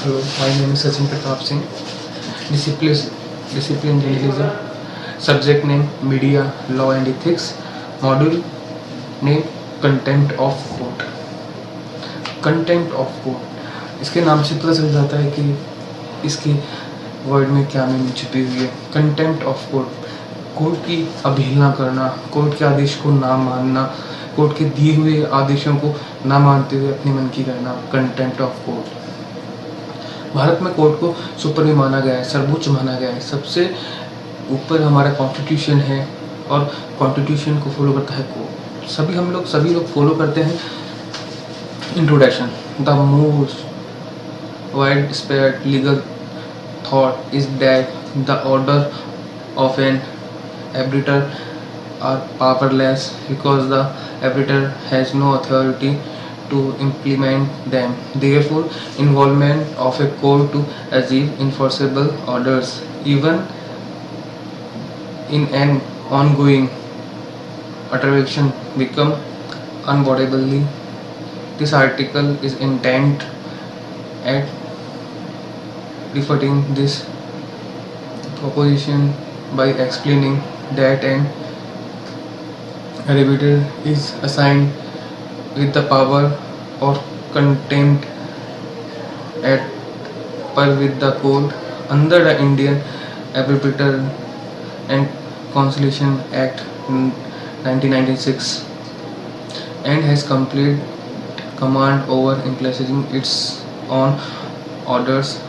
Hello, my name is Sachin Pratap Singh. Discipline, Discipline Journalism. Subject name Media, Law and Ethics. Module name Contempt of Court. Contempt of Court. इसके नाम से पता चल जाता है कि इसके वर्ड में क्या मीनिंग छुपी हुई है. Contempt of court. कोर्ट की अवहेलना करना, कोर्ट के आदेश को ना मानना, कोर्ट के दिए हुए आदेशों को ना मानते हुए अपने मन की करना. Contempt of court. भारत में कोर्ट को सुप्रीम माना गया है, सर्वोच्च माना गया है. सबसे ऊपर हमारा कॉन्स्टिट्यूशन है और कॉन्स्टिट्यूशन को फॉलो करता है कोर्ट. सभी लोग फॉलो करते हैं. Introduction. The most wide spread legal thought is that the order of an arbiter are powerless because the arbiter has no authority to implement them. Therefore, involvement of a court to achieve enforceable orders, even in an ongoing altercation, become unavoidably. This article is intent at refuting this proposition by explaining that an arbiter is assigned with the power or contempt at par with the court under the Indian Arbiter and Conciliation Act 1996 and has complete command over implementing its own orders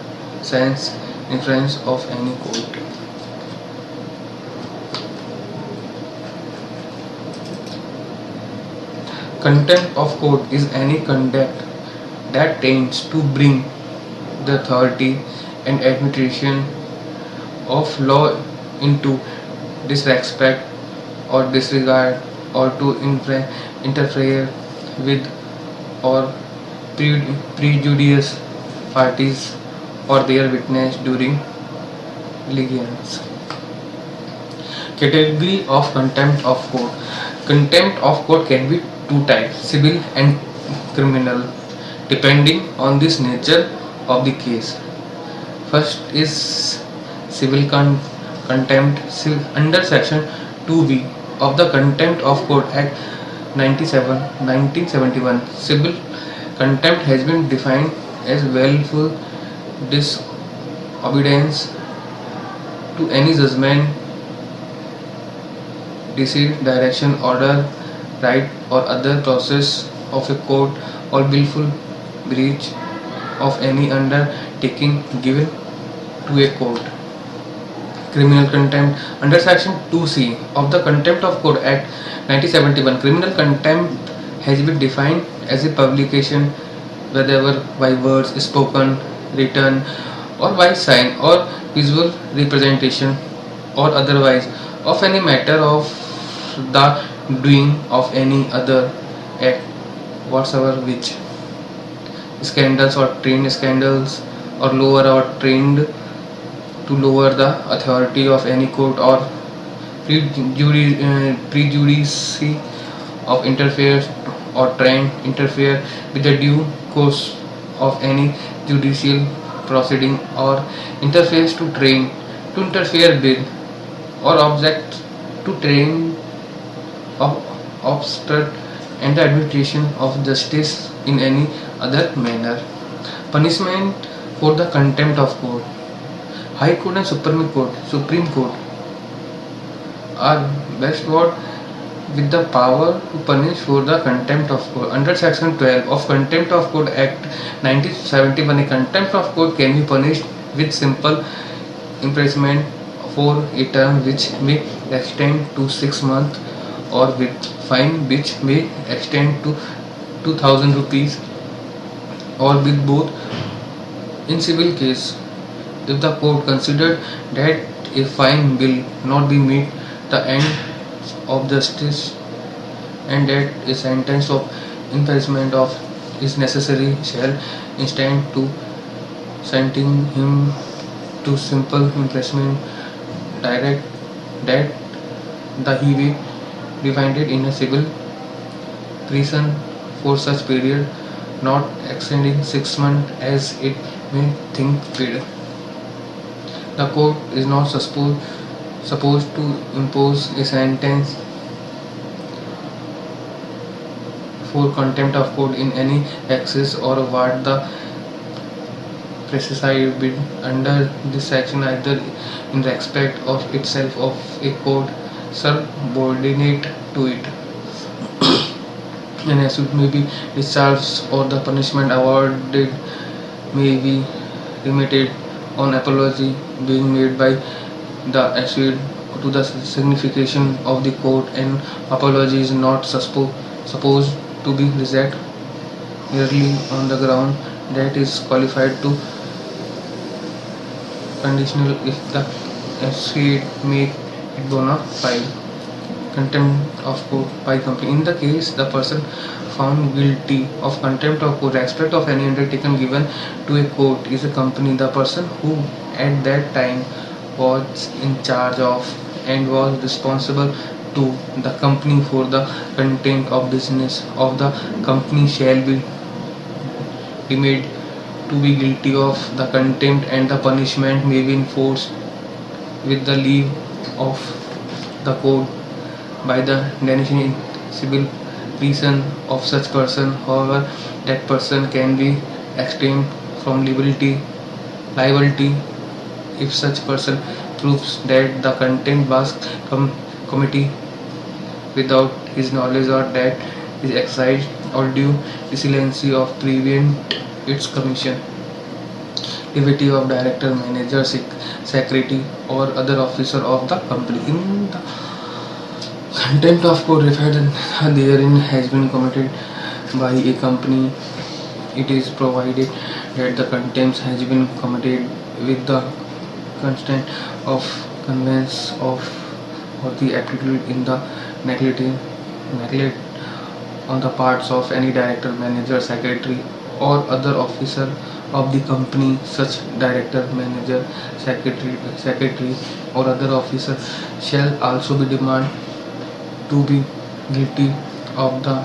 sans influence of any court. Contempt of court is any conduct that tends to bring the authority and administration of law into disrespect or disregard, or to interfere with or prejudice parties or their witness during litigations. Category of contempt of court. Contempt of court can be two types, civil and criminal, depending on this nature of the case. First is civil contempt. Under section 2B of the Contempt of Court Act 1971, civil contempt has been defined as willful disobedience to any judgment, deceit, direction, order, right, or other process of a court, or willful breach of any undertaking given to a court. Criminal contempt. Under section 2C of the Contempt of Court Act 1971, criminal contempt has been defined as a publication, whether by words spoken, written, or by sign or visual representation, or otherwise, of any matter of the doing of any other act whatsoever which scandals or trained scandals or lower or trained to lower the authority of any court or prejudice of interfere or trained interfere with the due course of any judicial proceeding, or interferes to train to interfere with or object to train of obstruct and the administration of justice in any other manner. Punishment for the contempt of court. High Court and Supreme Court are bestowed with the power to punish for the contempt of court. Under section 12 of Contempt of Court Act 1971, a contempt of court can be punished with simple imprisonment for a term which may extend to 6 months, or with fine which may extend to 2000 rupees, or with both. In civil case, if the court considered that a fine will not be meet the end of justice and that a sentence of imprisonment of is necessary, shall instead to sentencing him to simple imprisonment direct that the he be divided in a civil prison for such period not exceeding 6 months as it may think paid. The court is not supposed to impose a sentence for contempt of court in any excess or what the prescribed under this section, either in respect of itself of a court subordinate to it. An suit may be discharged or the punishment awarded may be limited on apology being made by the accused to the signification of the court, and apology is not supposed to be rejected merely on the ground that is qualified to conditional if the accused make it bona fide. Contempt of court by company. In the case, the person found guilty of contempt of court respect of any undertaking given to a court is a company. The person who at that time was in charge of and was responsible to the company for the contempt of business of the company shall be deemed to be guilty of the contempt, and the punishment may be enforced with the leave of the court by the definition in civil reason of such person. However, that person can be exempt from liability if such person proves that the contempt was committed without his knowledge or that his exercise or due diligence of prevent its commission. Activity of director, manager, secretary, or other officer of the company. In the contempt of court referred therein has been committed by a company, it is provided that the contempt has been committed with the consent of conveyance of or the aptitude in the neglect on the parts of any director, manager, secretary, or other officer of the company. Such director, manager, secretary, or other officer shall also be demanded to be guilty of the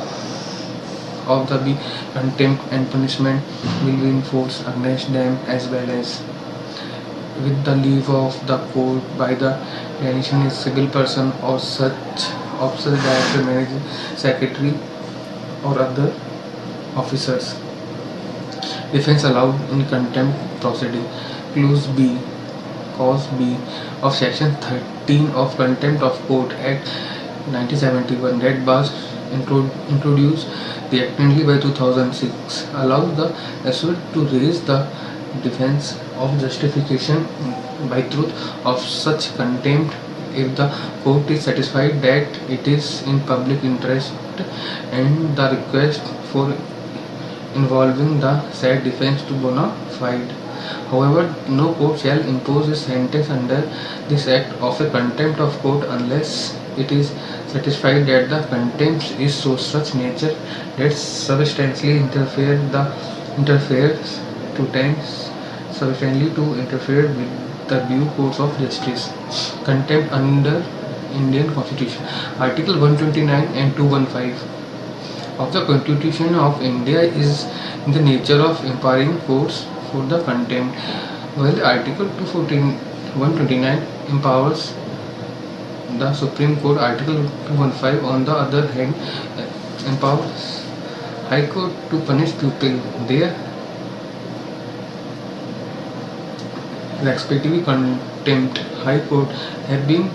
contempt, and punishment will be enforced against them as well as with the leave of the court by the definition is civil person or such officer, director, manager, secretary, or other officers. Defense allowed in contempt proceeding. Clause B of Section 13 of Contempt of Court Act 1971 that was introduced reactively by 2006 allows the accused to raise the defense of justification by truth of such contempt if the court is satisfied that it is in public interest and the request for involving the said defense to bona fide. However, no court shall impose a sentence under this act of a contempt of court unless it is satisfied that the contempt is so such nature that substantially interferes to tends substantially to interfere with the due course of justice. Contempt under Indian Constitution. Article 129 and 215 of the Constitution of India is in the nature of empowering courts for the contempt, while Article 129 empowers the Supreme Court. Article 215 on the other hand empowers High Court to punish people their respectively contempt. High Court have been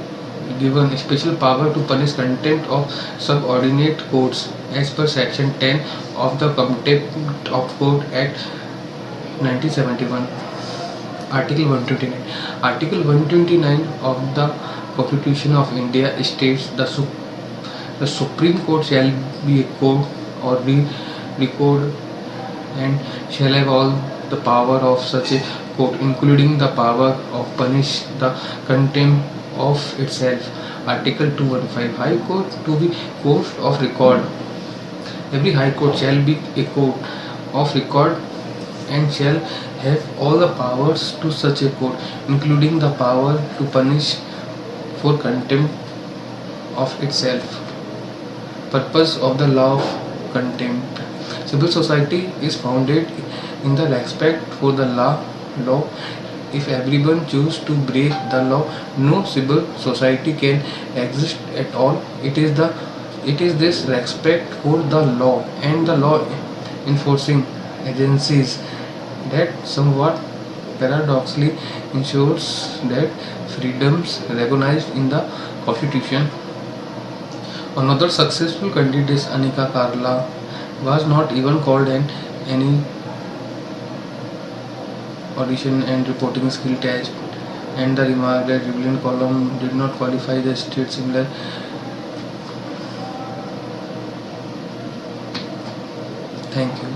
given special power to punish contempt of subordinate courts as per section 10 of the Contempt of Court Act 1971. Article 129. Article 129 of the Constitution of India states the Supreme Court shall be a court or record and shall have all the power of such a court, including the power of punish the contempt of itself. Article 215. High Court to be court of record. Every High Court shall be a court of record and shall have all the powers to such a court, including the power to punish for contempt of itself. Purpose of the law of contempt. Civil society is founded in the respect for the law. If everyone chooses to break the law, no civil society can exist at all. It is this respect for the law and the law enforcing agencies that somewhat paradoxically ensures that freedoms recognized in the Constitution. Another successful candidate, Anika Karla, was not even called an any audition and reporting skill test, and the remark that Rebellion column did not qualify the state similar. Thank you.